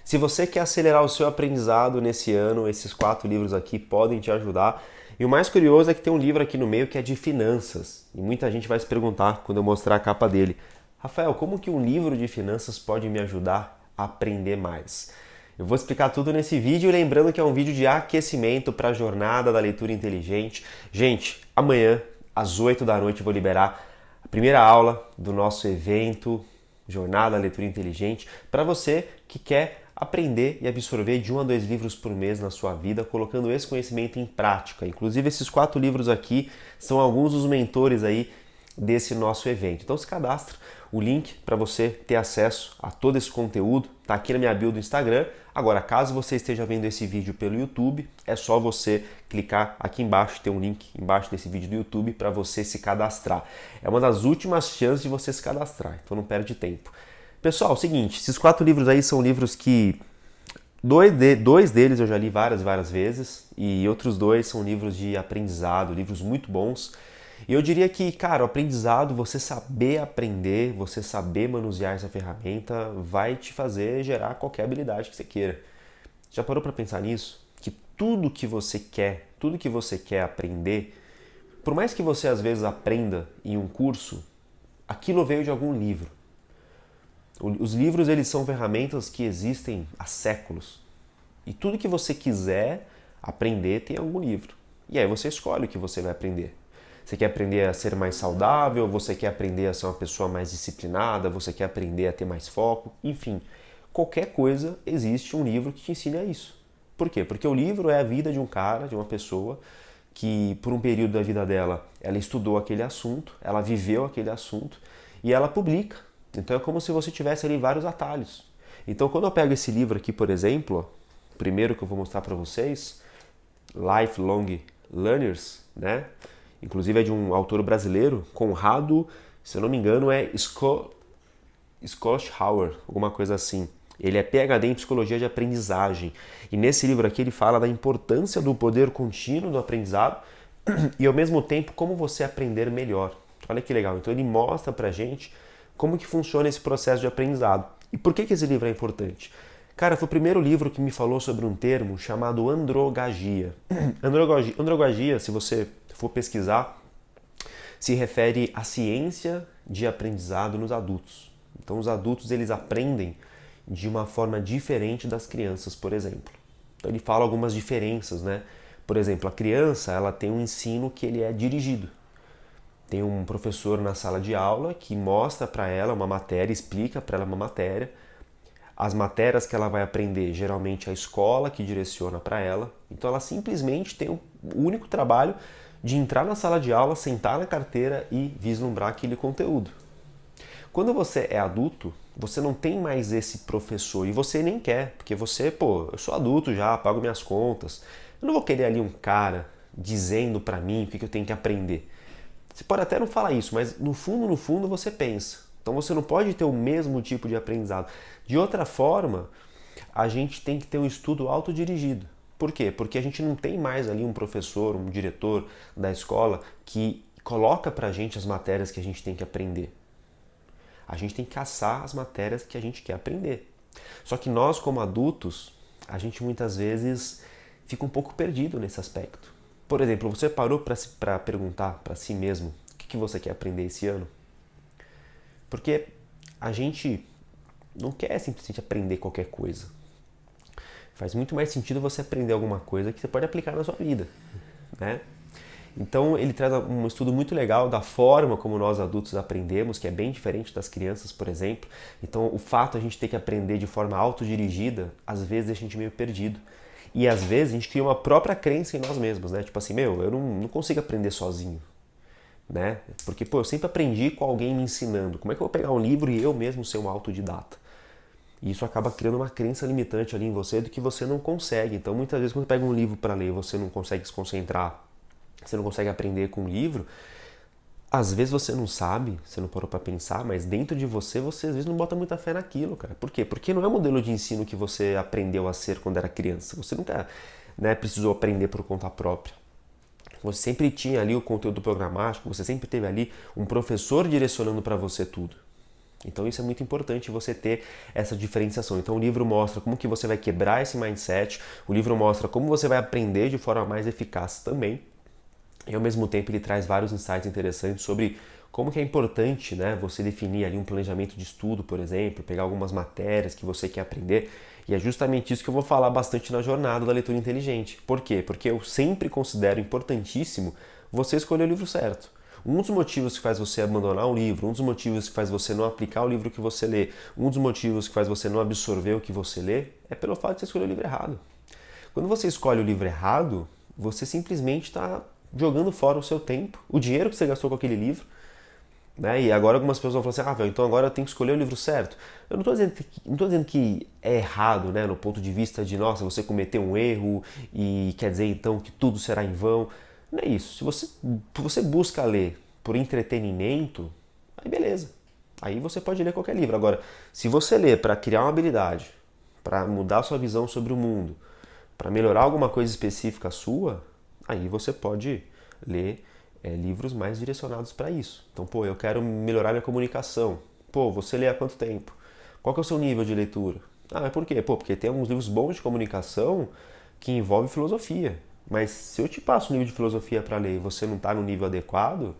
Se você quer acelerar o seu aprendizado nesse ano, esses 4 livros aqui podem te ajudar. E o mais curioso é que tem um livro aqui no meio que é de finanças. E muita gente vai se perguntar quando eu mostrar a capa dele: Rafael, como que um livro de finanças pode me ajudar a aprender mais? Eu vou explicar tudo nesse vídeo, lembrando que é um vídeo de aquecimento para a jornada da leitura inteligente. Gente, amanhã, às 8 da noite, eu vou liberar a primeira aula do nosso evento Jornada da Leitura Inteligente para você que quer aprender e absorver de 1 a 2 livros por mês na sua vida, colocando esse conhecimento em prática. Inclusive, esses 4 livros aqui são alguns dos mentores aí desse nosso evento. Então se cadastra, o link para você ter acesso a todo esse conteúdo está aqui na minha bio do Instagram. Agora, caso você esteja vendo esse vídeo pelo YouTube, é só você clicar aqui embaixo, tem um link embaixo desse vídeo do YouTube para você se cadastrar. É uma das últimas chances de você se cadastrar, então não perde tempo. Pessoal, é o seguinte, esses 4 livros aí são livros que dois deles eu já li várias vezes e outros 2 são livros de aprendizado, livros muito bons. E eu diria que, cara, o aprendizado, você saber aprender, você saber manusear essa ferramenta, vai te fazer gerar qualquer habilidade que você queira. Já parou para pensar nisso? Que tudo que você quer aprender, por mais que você às vezes aprenda em um curso, aquilo veio de algum livro. Os livros, eles são ferramentas que existem há séculos. E tudo que você quiser aprender tem algum livro. E aí você escolhe o que você vai aprender. Você quer aprender a ser mais saudável, você quer aprender a ser uma pessoa mais disciplinada, você quer aprender a ter mais foco, enfim. Qualquer coisa, existe um livro que te ensina isso. Por quê? Porque o livro é a vida de um cara, de uma pessoa, que por um período da vida dela, ela estudou aquele assunto, ela viveu aquele assunto e ela publica. Então é como se você tivesse ali vários atalhos. Então quando eu pego esse livro aqui, por exemplo, o primeiro que eu vou mostrar para vocês, Lifelong Learners, né? Inclusive é de um autor brasileiro, Conrado, se eu não me engano é Schlossauer, alguma coisa assim. Ele é PhD em Psicologia de Aprendizagem. E nesse livro aqui ele fala da importância do poder contínuo do aprendizado e ao mesmo tempo como você aprender melhor. Olha que legal. Então ele mostra pra gente como que funciona esse processo de aprendizado. E por que esse livro é importante? Cara, foi o primeiro livro que me falou sobre um termo chamado androgagia. Androgagia, se você for pesquisar, se refere à ciência de aprendizado nos adultos. Então os adultos, eles aprendem de uma forma diferente das crianças, por exemplo. Então ele fala algumas diferenças, né? Por exemplo, a criança, ela tem um ensino que ele é dirigido. Tem um professor na sala de aula que mostra para ela uma matéria, explica para ela uma matéria. As matérias que ela vai aprender, geralmente a escola que direciona para ela. Então ela simplesmente tem o único trabalho de entrar na sala de aula, sentar na carteira e vislumbrar aquele conteúdo. Quando você é adulto, você não tem mais esse professor e você nem quer, porque você, eu sou adulto já, pago minhas contas. Eu não vou querer ali um cara dizendo para mim o que eu tenho que aprender. Você pode até não falar isso, mas no fundo você pensa. Então você não pode ter o mesmo tipo de aprendizado. De outra forma, a gente tem que ter um estudo autodirigido. Por quê? Porque a gente não tem mais ali um professor, um diretor da escola que coloca pra gente as matérias que a gente tem que aprender. A gente tem que caçar as matérias que a gente quer aprender. Só que nós, como adultos, a gente muitas vezes fica um pouco perdido nesse aspecto. Por exemplo, você parou para perguntar para si mesmo o que você quer aprender esse ano? Porque a gente não quer simplesmente aprender qualquer coisa. Faz muito mais sentido você aprender alguma coisa que você pode aplicar na sua vida, né? Então ele traz um estudo muito legal da forma como nós adultos aprendemos, que é bem diferente das crianças, por exemplo. Então o fato de a gente ter que aprender de forma autodirigida, às vezes deixa a gente meio perdido. E às vezes a gente cria uma própria crença em nós mesmos, né? Tipo assim, eu não consigo aprender sozinho, né? Porque, eu sempre aprendi com alguém me ensinando. Como é que eu vou pegar um livro e eu mesmo ser um autodidata? E isso acaba criando uma crença limitante ali em você do que você não consegue. Então, muitas vezes, quando você pega um livro para ler e você não consegue se concentrar, você não consegue aprender com o livro, às vezes você não sabe, você não parou para pensar, mas dentro de você, você às vezes não bota muita fé naquilo, cara. Por quê? Porque não é o modelo de ensino que você aprendeu a ser quando era criança. Você nunca, precisou aprender por conta própria. Você sempre tinha ali o conteúdo programático, você sempre teve ali um professor direcionando para você tudo. Então isso é muito importante você ter essa diferenciação. Então o livro mostra como que você vai quebrar esse mindset, o livro mostra como você vai aprender de forma mais eficaz também, e ao mesmo tempo ele traz vários insights interessantes sobre como que é importante, né, você definir ali um planejamento de estudo, por exemplo, pegar algumas matérias que você quer aprender, e é justamente isso que eu vou falar bastante na jornada da leitura inteligente. Por quê? Porque eu sempre considero importantíssimo você escolher o livro certo. Um dos motivos que faz você abandonar um livro, um dos motivos que faz você não aplicar o livro que você lê, um dos motivos que faz você não absorver o que você lê, é pelo fato de você escolher o livro errado. Quando você escolhe o livro errado, você simplesmente está jogando fora o seu tempo, o dinheiro que você gastou com aquele livro, né? E agora algumas pessoas vão falar assim, velho, então agora eu tenho que escolher o livro certo. Eu não tô dizendo que é errado, né, no ponto de vista de, nossa, você cometeu um erro e quer dizer então que tudo será em vão. Não é isso. Se você busca ler por entretenimento, aí beleza. Aí você pode ler qualquer livro. Agora, se você lê para criar uma habilidade, para mudar a sua visão sobre o mundo, para melhorar alguma coisa específica sua, aí você pode ler livros mais direcionados para isso. Então, pô, eu quero melhorar minha comunicação. Pô, você lê há quanto tempo? Qual que é o seu nível de leitura? Ah, mas por quê? Pô, porque tem alguns livros bons de comunicação que envolvem filosofia. Mas se eu te passo um livro de filosofia para ler e você não está no nível adequado,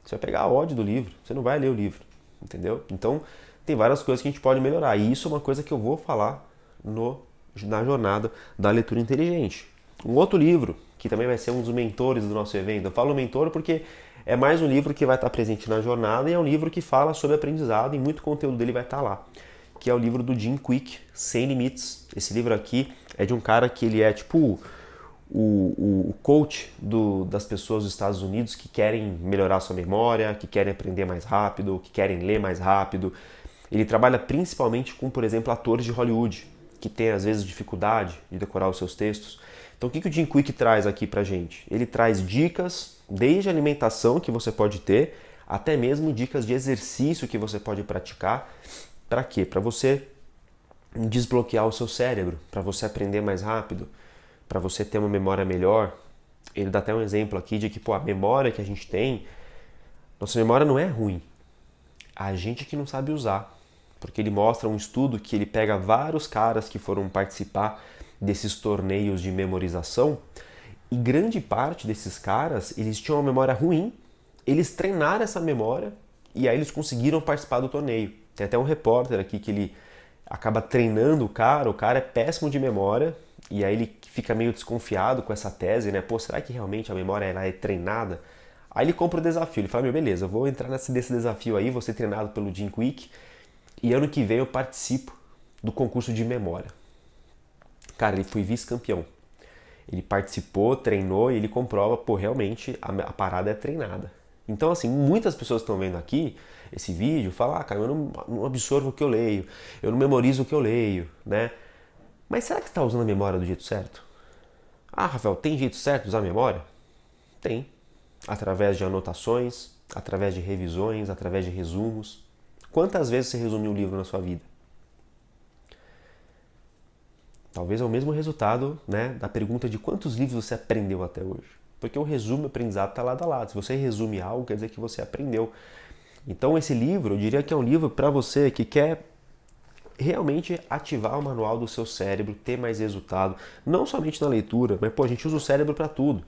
você vai pegar ódio do livro, você não vai ler o livro, entendeu? Então, tem várias coisas que a gente pode melhorar. E isso é uma coisa que eu vou falar na jornada da leitura inteligente. Um outro livro, que também vai ser um dos mentores do nosso evento. Eu falo mentor porque é mais um livro que vai estar presente na jornada e é um livro que fala sobre aprendizado e muito conteúdo dele vai estar lá. Que é o livro do Jim Kwik, Sem Limites. Esse livro aqui é de um cara que ele é tipo o coach das pessoas dos Estados Unidos que querem melhorar sua memória, que querem aprender mais rápido, que querem ler mais rápido. Ele trabalha principalmente com, por exemplo, atores de Hollywood, que têm às vezes dificuldade de decorar os seus textos. Então o que o Jim Kwik traz aqui pra gente? Ele traz dicas desde a alimentação que você pode ter, até mesmo dicas de exercício que você pode praticar. Para quê? Para você desbloquear o seu cérebro, para você aprender mais rápido, para você ter uma memória melhor. Ele dá até um exemplo aqui de que a memória que a gente tem, nossa memória não é ruim, a gente que não sabe usar. Porque ele mostra um estudo que ele pega vários caras que foram participar desses torneios de memorização e grande parte desses caras, eles tinham uma memória ruim, eles treinaram essa memória e aí eles conseguiram participar do torneio. Tem até um repórter aqui que ele acaba treinando o cara é péssimo de memória e aí ele fica meio desconfiado com essa tese, né? Pô, será que realmente a memória ela é treinada? Aí ele compra o desafio, ele fala, beleza, eu vou entrar nesse desafio aí, vou ser treinado pelo Jim Kwik e ano que vem eu participo do concurso de memória. Cara, ele foi vice-campeão. Ele participou, treinou e ele comprova, realmente a parada é treinada. Então, assim, muitas pessoas estão vendo aqui esse vídeo e falam, cara, eu não absorvo o que eu leio, eu não memorizo o que eu leio, né? Mas será que você está usando a memória do jeito certo? Ah, Rafael, tem jeito certo de usar a memória? Tem. Através de anotações, através de revisões, através de resumos. Quantas vezes você resumiu um livro na sua vida? Talvez é o mesmo resultado, né, da pergunta de quantos livros você aprendeu até hoje. Porque o resumo e o aprendizado está lado a lado. Se você resume algo, quer dizer que você aprendeu. Então esse livro, eu diria que é um livro para você que quer realmente ativar o manual do seu cérebro, ter mais resultado. Não somente na leitura, mas a gente usa o cérebro para tudo.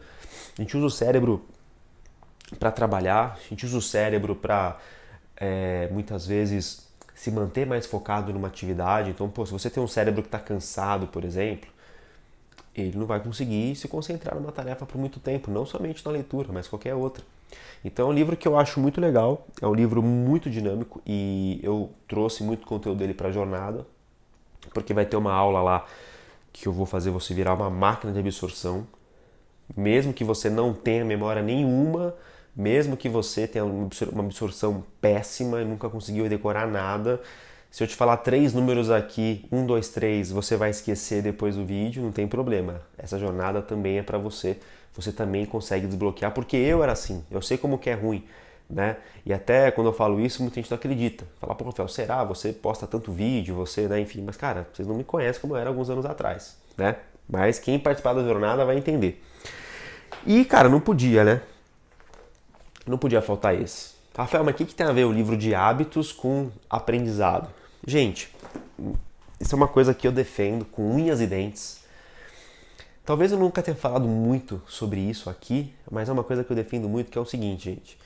A gente usa o cérebro para trabalhar, a gente usa o cérebro para, muitas vezes, se manter mais focado numa atividade. Então, se você tem um cérebro que está cansado, por exemplo, ele não vai conseguir se concentrar numa tarefa por muito tempo, não somente na leitura, mas qualquer outra. Então é um livro que eu acho muito legal, é um livro muito dinâmico e eu trouxe muito conteúdo dele para a jornada, porque vai ter uma aula lá que eu vou fazer você virar uma máquina de absorção, mesmo que você não tenha memória nenhuma, mesmo que você tenha uma absorção péssima e nunca conseguiu decorar nada. Se eu te falar 3 números aqui, 1, 2, 3, você vai esquecer depois do vídeo, não tem problema. Essa jornada também é para você. Você também consegue desbloquear, porque eu era assim, eu sei como que é ruim, né? E até quando eu falo isso, muita gente não acredita. Fala, Rafael, será? Você posta tanto vídeo, você, né? Enfim, mas cara, vocês não me conhecem como eu era alguns anos atrás, né? Mas quem participar da jornada vai entender. E, cara, não podia, né? Não podia faltar esse. Rafael, mas o que tem a ver o livro de hábitos com aprendizado? Gente, isso é uma coisa que eu defendo com unhas e dentes. Talvez eu nunca tenha falado muito sobre isso aqui, mas é uma coisa que eu defendo muito, que é o seguinte, gente.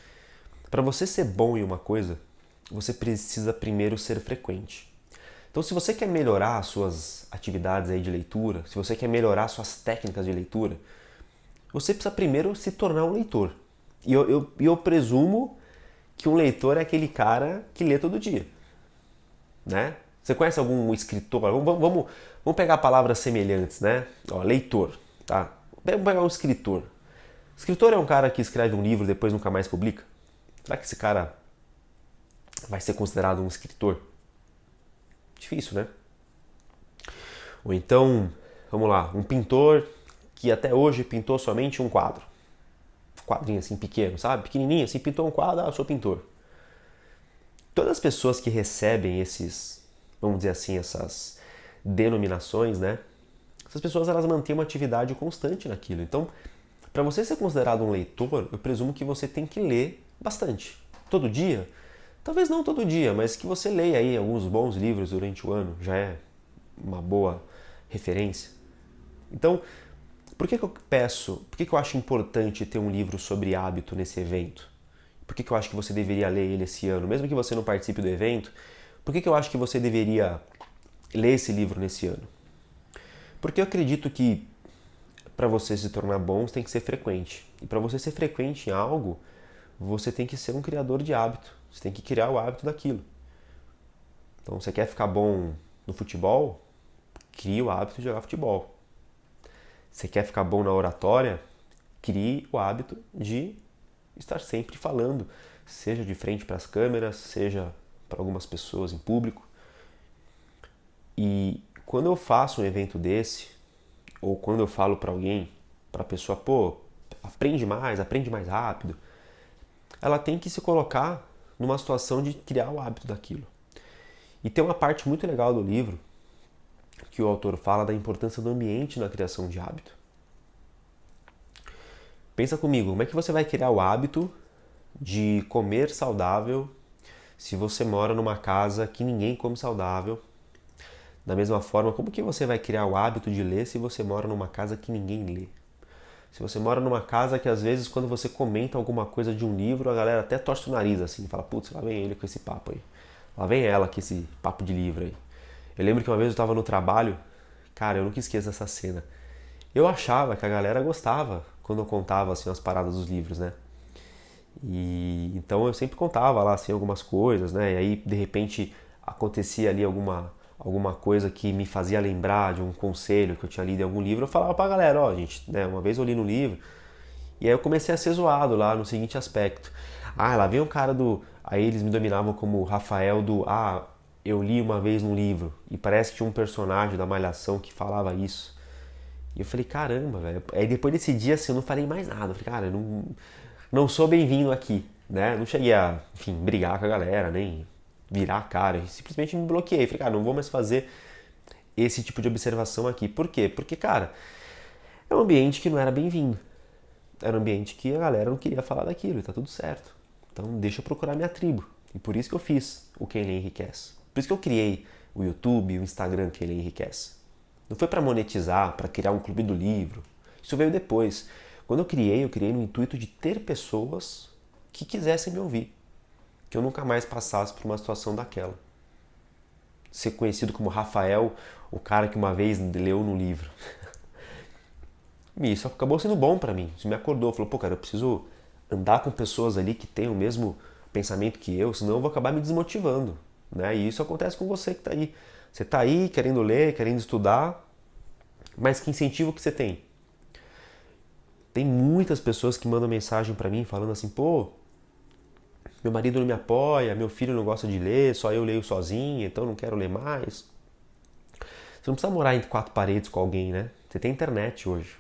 Para você ser bom em uma coisa, você precisa primeiro ser frequente. Então, se você quer melhorar as suas atividades aí de leitura, se você quer melhorar suas técnicas de leitura, você precisa primeiro se tornar um leitor. E eu presumo que um leitor é aquele cara que lê todo dia, né? Você conhece algum escritor? Vamos pegar palavras semelhantes, né? Ó, leitor, tá? Vamos pegar um escritor. Escritor é um cara que escreve um livro e depois nunca mais publica? Será que esse cara vai ser considerado um escritor? Difícil, né? Ou então, vamos lá, um pintor que até hoje pintou somente um quadro. Um quadrinho assim pequeno, sabe? Pequenininho, assim, pintou um quadro, eu sou pintor. Todas as pessoas que recebem esses, vamos dizer assim, essas denominações, né? Essas pessoas, elas mantêm uma atividade constante naquilo. Então, para você ser considerado um leitor, eu presumo que você tem que ler bastante. Todo dia? Talvez não todo dia, mas que você leia aí alguns bons livros durante o ano, já é uma boa referência. Então, por que eu acho importante ter um livro sobre hábito nesse evento? Por que eu acho que você deveria ler ele esse ano? Mesmo que você não participe do evento, por que eu acho que você deveria ler esse livro nesse ano? Porque eu acredito que para você se tornar bom, você tem que ser frequente. E para você ser frequente em algo, você tem que ser um criador de hábito. Você tem que criar o hábito daquilo. Então, você quer ficar bom no futebol? Crie o hábito de jogar futebol. Você quer ficar bom na oratória? Crie o hábito de estar sempre falando, seja de frente para as câmeras, seja para algumas pessoas em público. E quando eu faço um evento desse, ou quando eu falo para alguém, para a pessoa, pô, aprende mais rápido, ela tem que se colocar numa situação de criar o hábito daquilo. E tem uma parte muito legal do livro que o autor fala da importância do ambiente na criação de hábito. Pensa comigo, como é que você vai criar o hábito de comer saudável se você mora numa casa que ninguém come saudável? Da mesma forma, como que você vai criar o hábito de ler se você mora numa casa que ninguém lê? Se você mora numa casa que às vezes quando você comenta alguma coisa de um livro, a galera até torce o nariz assim, fala, putz, lá vem ele com esse papo aí. Lá vem ela com esse papo de livro aí. Eu lembro que uma vez eu estava no trabalho, cara, eu nunca esqueço essa cena. Eu achava que a galera gostava quando eu contava assim as paradas dos livros, né? E então eu sempre contava lá assim algumas coisas, né? E aí de repente acontecia ali alguma coisa que me fazia lembrar de um conselho que eu tinha lido em algum livro, eu falava pra galera, ó, gente, né, uma vez eu li no livro, e aí eu comecei a ser zoado lá no seguinte aspecto. Ah, lá vem um cara do... Aí eles me dominavam como Rafael do... Ah, eu li uma vez num livro, e parece que tinha um personagem da Malhação que falava isso. E eu falei, caramba, velho. Aí depois desse dia, assim, eu não falei mais nada. Eu falei, cara, eu não sou bem-vindo aqui, né? Não cheguei a, enfim, brigar com a galera, nem virar a cara. Eu simplesmente me bloqueei. Falei, cara, não vou mais fazer esse tipo de observação aqui. Por quê? Porque, cara, é um ambiente que não era bem-vindo. Era um ambiente que a galera não queria falar daquilo e tá tudo certo. Então deixa eu procurar minha tribo. E por isso que eu fiz o Quem Lê Enriquece. Por isso que eu criei o YouTube, o Instagram Quem Lê Enriquece. Não foi para monetizar, para criar um clube do livro. Isso veio depois. Quando eu criei no intuito de ter pessoas que quisessem me ouvir. Que eu nunca mais passasse por uma situação daquela. Ser conhecido como Rafael, o cara que uma vez leu no livro. E isso acabou sendo bom pra mim. Isso me acordou. Falou, pô, cara, eu preciso andar com pessoas ali que têm o mesmo pensamento que eu, senão eu vou acabar me desmotivando. Né? E isso acontece com você que tá aí. Você tá aí querendo ler, querendo estudar, mas que incentivo que você tem? Tem muitas pessoas que mandam mensagem pra mim falando assim, pô, meu marido não me apoia, meu filho não gosta de ler, só eu leio sozinho, então não quero ler mais. Você não precisa morar entre quatro paredes com alguém, né? Você tem internet hoje.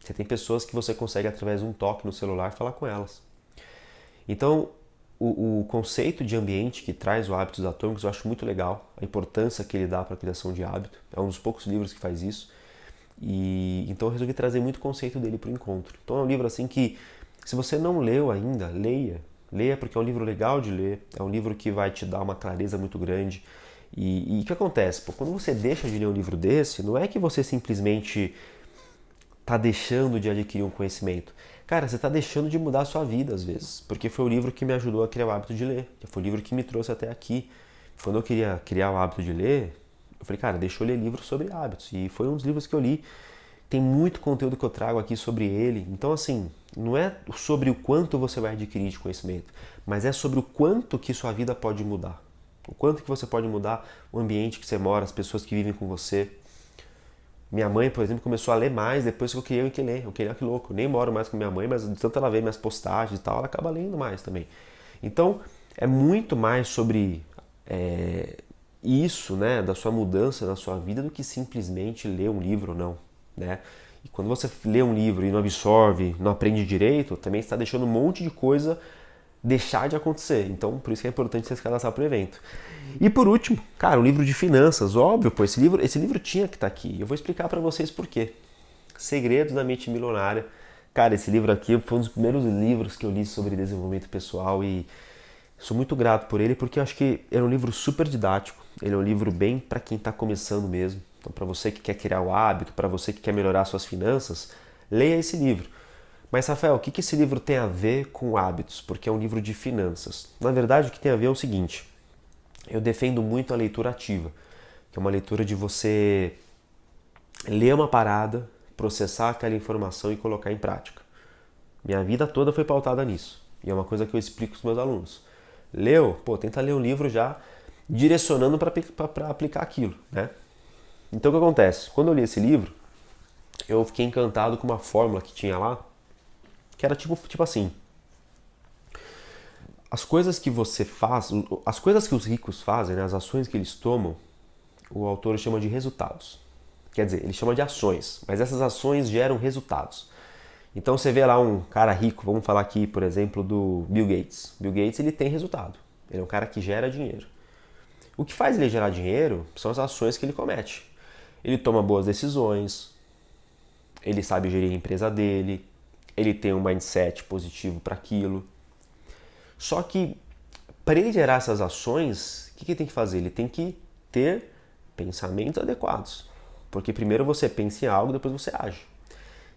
Você tem pessoas que você consegue, através de um toque no celular, falar com elas. Então, o conceito de ambiente que traz o Hábitos Atômicos eu acho muito legal. A importância que ele dá para a criação de hábito. É um dos poucos livros que faz isso. E então eu resolvi trazer muito conceito dele para o encontro. Então é um livro assim que, se você não leu ainda, leia. Leia porque é um livro legal de ler, é um livro que vai te dar uma clareza muito grande. E o que acontece? Pô, quando você deixa de ler um livro desse, não é que você simplesmente está deixando de adquirir um conhecimento. Cara, você está deixando de mudar a sua vida às vezes, porque foi o livro que me ajudou a criar o hábito de ler, foi o livro que me trouxe até aqui. Quando eu queria criar o hábito de ler, eu falei, cara, deixa eu ler livros sobre hábitos. E foi um dos livros que eu li. Tem muito conteúdo que eu trago aqui sobre ele. Então, assim, não é sobre o quanto você vai adquirir de conhecimento, mas é sobre o quanto que sua vida pode mudar. O quanto que você pode mudar o ambiente que você mora, as pessoas que vivem com você. Minha mãe, por exemplo, começou a ler mais depois que eu criei o Iquelê. Eu queria que louco. Eu nem moro mais com minha mãe, mas de tanto ela ver minhas postagens e tal, ela acaba lendo mais também. Então, é muito mais sobre isso, né, da sua mudança na sua vida do que simplesmente ler um livro ou não, né? E quando você lê um livro e não absorve, não aprende direito, também está deixando um monte de coisa deixar de acontecer. Então, por isso que é importante você se cadastrar para o evento. E por último, cara, um livro de finanças, óbvio, pô, esse livro tinha que estar aqui. Eu vou explicar para vocês por quê. Segredos da Mente Milionária. Cara, esse livro aqui foi um dos primeiros livros que eu li sobre desenvolvimento pessoal e sou muito grato por ele porque eu acho que é um livro super didático. Ele é um livro bem para quem está começando mesmo. Então, para você que quer criar o hábito, para você que quer melhorar suas finanças, leia esse livro. Mas, Rafael, o que esse livro tem a ver com hábitos? Porque é um livro de finanças. Na verdade, o que tem a ver é o seguinte. Eu defendo muito a leitura ativa, que é uma leitura de você ler uma parada, processar aquela informação e colocar em prática. Minha vida toda foi pautada nisso. E é uma coisa que eu explico para os meus alunos. Leu? Pô, tenta ler um livro já direcionando para aplicar aquilo, né? Então o que acontece? Quando eu li esse livro, eu fiquei encantado com uma fórmula que tinha lá, que era tipo assim: as coisas que você faz, as coisas que os ricos fazem, né, as ações que eles tomam, o autor chama de resultados. Quer dizer, ele chama de ações, mas essas ações geram resultados. Então você vê lá um cara rico, vamos falar aqui, por exemplo, do Bill Gates. Bill Gates, ele tem resultado. Ele é um cara que gera dinheiro. O que faz ele gerar dinheiro são as ações que ele comete. Ele toma boas decisões, ele sabe gerir a empresa dele, ele tem um mindset positivo para aquilo. Só que para ele gerar essas ações, o que ele tem que fazer? Ele tem que ter pensamentos adequados. Porque primeiro você pensa em algo, depois você age.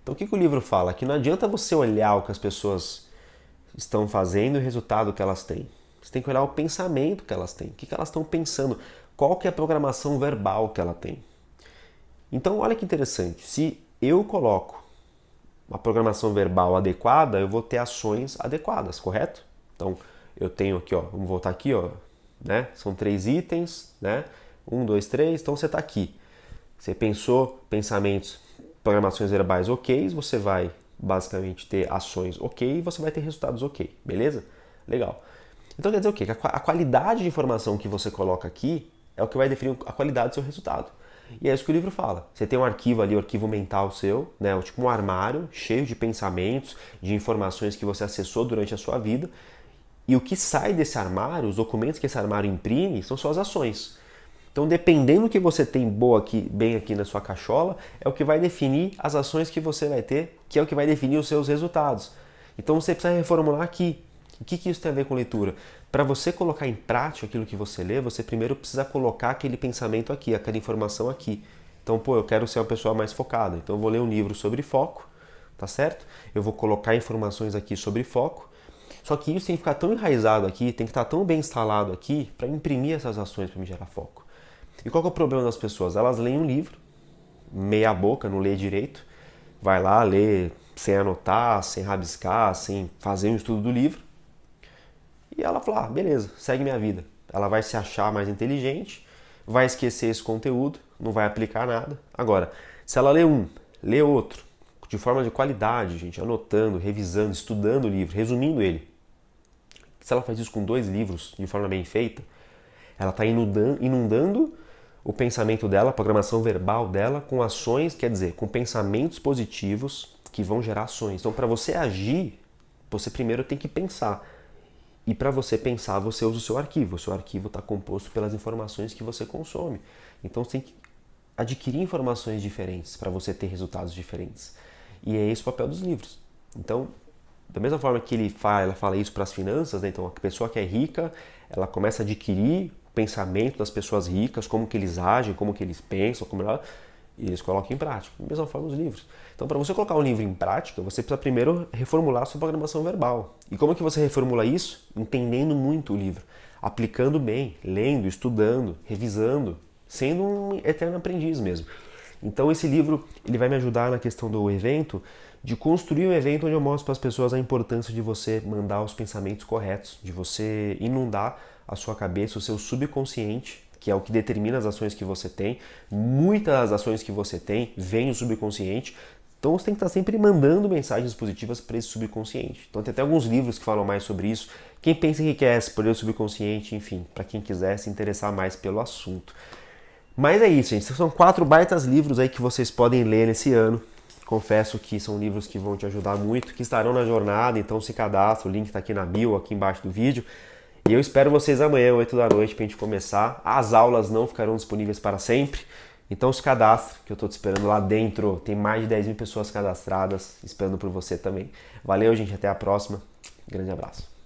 Então o que o livro fala? Que não adianta você olhar o que as pessoas estão fazendo e o resultado que elas têm. Você tem que olhar o pensamento que elas têm. O que elas estão pensando? Qual que é a programação verbal que ela tem? Então olha que interessante. Se eu coloco uma programação verbal adequada, eu vou ter ações adequadas, correto? Então eu tenho aqui, ó, vamos voltar aqui, ó, né? São 3 itens, né? 1, 2, 3, então você está aqui. Você pensou pensamentos, programações verbais ok, você vai basicamente ter ações ok e você vai ter resultados ok, beleza? Legal. Então quer dizer o quê? Que a qualidade de informação que você coloca aqui é o que vai definir a qualidade do seu resultado. E é isso que o livro fala. Você tem um arquivo ali, um arquivo mental seu, né? Tipo um armário cheio de pensamentos, de informações que você acessou durante a sua vida. E o que sai desse armário, os documentos que esse armário imprime, são suas ações. Então, dependendo do que você tem bem aqui na sua cachola, é o que vai definir as ações que você vai ter, que é o que vai definir os seus resultados. Então, você precisa reformular aqui. O que isso tem a ver com leitura? Para você colocar em prática aquilo que você lê, você primeiro precisa colocar aquele pensamento aqui, aquela informação aqui. Então, eu quero ser uma pessoa mais focada. Então, eu vou ler um livro sobre foco, tá certo? Eu vou colocar informações aqui sobre foco. Só que isso tem que ficar tão enraizado aqui, tem que estar tão bem instalado aqui para imprimir essas ações para me gerar foco. E qual que é o problema das pessoas? Elas leem um livro, meia boca, não lê direito, vai lá, lê sem anotar, sem rabiscar, sem fazer um estudo do livro, e ela fala, beleza, segue minha vida. Ela vai se achar mais inteligente, vai esquecer esse conteúdo, não vai aplicar nada. Agora, se ela lê um, lê outro, de forma de qualidade, gente, anotando, revisando, estudando o livro, resumindo ele. Se ela faz isso com 2 livros de forma bem feita, ela está inundando o pensamento dela, a programação verbal dela, com ações, quer dizer, com pensamentos positivos que vão gerar ações. Então, para você agir, você primeiro tem que pensar. E para você pensar, você usa o seu arquivo. O seu arquivo está composto pelas informações que você consome. Então, você tem que adquirir informações diferentes para você ter resultados diferentes. E é esse o papel dos livros. Então, Da mesma forma que ela fala isso para as finanças, né? Então a pessoa que é rica, ela começa a adquirir o pensamento das pessoas ricas, como que eles agem, como que eles pensam, e eles colocam em prática. Da mesma forma os livros. Então, para você colocar um livro em prática, você precisa primeiro reformular a sua programação verbal. E como que você reformula isso? Entendendo muito o livro, aplicando bem, lendo, estudando, revisando, sendo um eterno aprendiz mesmo. Então esse livro ele vai me ajudar na questão do evento, de construir um evento onde eu mostro para as pessoas a importância de você mandar os pensamentos corretos, de você inundar a sua cabeça, o seu subconsciente, que é o que determina as ações que você tem. Muitas das ações que você tem vêm do subconsciente. Então você tem que estar sempre mandando mensagens positivas para esse subconsciente. Então tem até alguns livros que falam mais sobre isso. Quem pensa que quer esse poder subconsciente, enfim, para quem quiser se interessar mais pelo assunto. Mas é isso, gente. São 4 baitas livros aí que vocês podem ler nesse ano. Confesso que são livros que vão te ajudar muito, que estarão na jornada, então se cadastra, o link está aqui na bio, aqui embaixo do vídeo. E eu espero vocês amanhã, 8 da noite, para a gente começar. As aulas não ficarão disponíveis para sempre, então se cadastre, que eu estou te esperando lá dentro. Tem mais de 10 mil pessoas cadastradas, esperando por você também. Valeu, gente, até a próxima. Grande abraço.